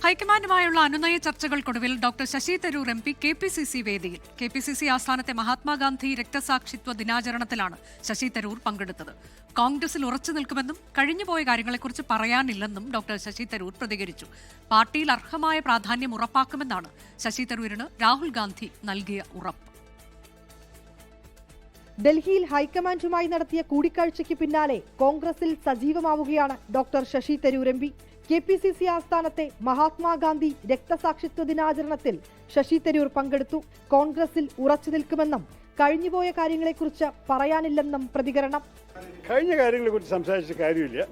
ഹൈക്കമാൻഡുമായുള്ള അനുനയ ചർച്ചകൾക്കൊടുവിൽ doctor Shashi Tharoor M P KPCC വേദിയിൽ. KPCC ആസ്ഥാനത്തെ മഹാത്മാഗാന്ധി രക്തസാക്ഷിത്വ ദിനാചരണത്തിലാണ് ശശി തരൂർ പങ്കെടുത്തത്. കോൺഗ്രസിൽ ഉറച്ചു നിൽക്കുമെന്നും കഴിഞ്ഞുപോയ കാര്യങ്ങളെക്കുറിച്ച് പറയാനില്ലെന്നും ഡോക്ടർ ശശി തരൂർ പ്രതികരിച്ചു. പാർട്ടിയിൽ അർഹമായ പ്രാധാന്യം ഉറപ്പാക്കുമെന്നാണ് ശശി തരൂരിന് രാഹുൽ ഗാന്ധി നൽകിയ ഉറപ്പ്. ഡൽഹിയിൽ ഹൈക്കമാൻഡുമായി നടത്തിയ കൂടിക്കാഴ്ചയ്ക്ക് പിന്നാലെ കോൺഗ്രസിൽ സജീവമാവുകയാണ് doctor Shashi Tharoor M P. KPCC ആസ്ഥാനത്തെ മഹാത്മാഗാന്ധി രക്തസാക്ഷിത്വ ദിനാചരണത്തിൽ ശശി തരൂർ പങ്കെടുത്തു. കോൺഗ്രസിൽ ഉറച്ചു നിൽക്കുമെന്നും കഴിഞ്ഞുപോയ കാര്യങ്ങളെക്കുറിച്ച് പറയാനില്ലെന്നും പ്രതികരണം. കഴിഞ്ഞ കാര്യങ്ങളെക്കുറിച്ച് സംസാരിച്ച കാര്യമില്ല,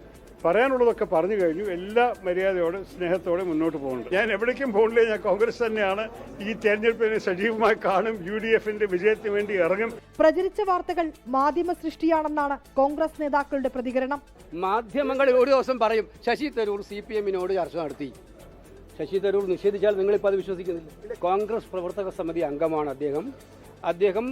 പറയാനുള്ളതൊക്കെ പറഞ്ഞു കഴിഞ്ഞു. എല്ലാ മര്യാദയോടെ സ്നേഹത്തോടെ മുന്നോട്ട് പോകുന്നുണ്ട്. ഞാൻ എവിടേക്കും പോകില്ല, ഞാൻ കോൺഗ്രസ് തന്നെയാണ്. ഈ തെരഞ്ഞെടുപ്പിനെ സജീവമായി കാണും. UDFന്റെ വിജയത്തിന് വേണ്ടി ഇറങ്ങും. പ്രചരിച്ച വാർത്തകൾ മാധ്യമ സൃഷ്ടിയാണെന്നാണ് കോൺഗ്രസ് നേതാക്കളുടെ പ്രതികരണം. മാധ്യമങ്ങളിൽ ഒരു ദിവസം പറയും ശശി തരൂർ CPM-നോട് ചർച്ച നടത്തി. ശശി തരൂർ നിഷേധിച്ചാൽ നിങ്ങളിപ്പോൾ അത് വിശ്വസിക്കുന്നില്ല. കോൺഗ്രസ് പ്രവർത്തക സമിതി അംഗമാണ് അദ്ദേഹം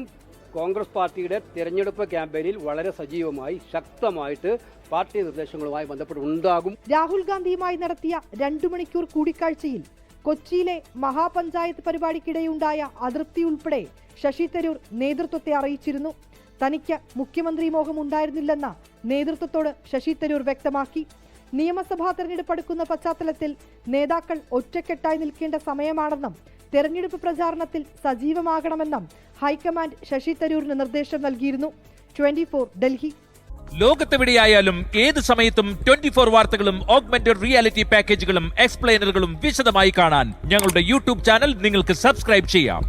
കോൺഗ്രസ് പാർട്ടിയുടെ തെരഞ്ഞെടുപ്പ് ക്യാമ്പയിനിൽ വളരെ സജീവമായി ശക്തമായിട്ട് പാർട്ടി നിർദ്ദേശങ്ങളുമായി ബന്ധപ്പെട്ടുണ്ടാകും. രാഹുൽ ഗാന്ധിയുമായി നടത്തിയ 2 മണിക്കൂർ കൂടിക്കാഴ്ചയിൽ കൊച്ചിയിലെ മഹാപഞ്ചായത്ത് പരിപാടിക്കിടെയുണ്ടായ അതൃപ്തി ഉൾപ്പെടെ ശശി തരൂർ നേതൃത്വത്തെ അറിയിച്ചിരുന്നു. തനിക്ക് മുഖ്യമന്ത്രി മോഹം ഉണ്ടായിരുന്നില്ലെന്ന് നേതൃത്വത്തോട് ശശി തരൂർ വ്യക്തമാക്കി. നിയമസഭാ തെരഞ്ഞെടുപ്പ് അടുക്കുന്ന പശ്ചാത്തലത്തിൽ നേതാക്കൾ ഒറ്റക്കെട്ടായി നിൽക്കേണ്ട സമയമാണെന്നും തെരഞ്ഞെടുപ്പ് പ്രചാരണത്തിൽ സജീവമാകണമെന്നും ഹൈക്കമാൻഡ് ശശി തരൂരിന് നിർദ്ദേശം നൽകിയിരുന്നു. 24 ഡൽഹി. ലോകത്തെവിടെയായാലും ഏത് സമയത്തും 24 വാർത്തകളും ഓഗ്മെന്റഡ് റിയാലിറ്റി പാക്കേജുകളും എക്സ്പ്ലെയിനറുകളും വിശദമായി കാണാൻ ഞങ്ങളുടെ YouTube ചാനൽ നിങ്ങൾക്ക് സബ്സ്ക്രൈബ് ചെയ്യാം.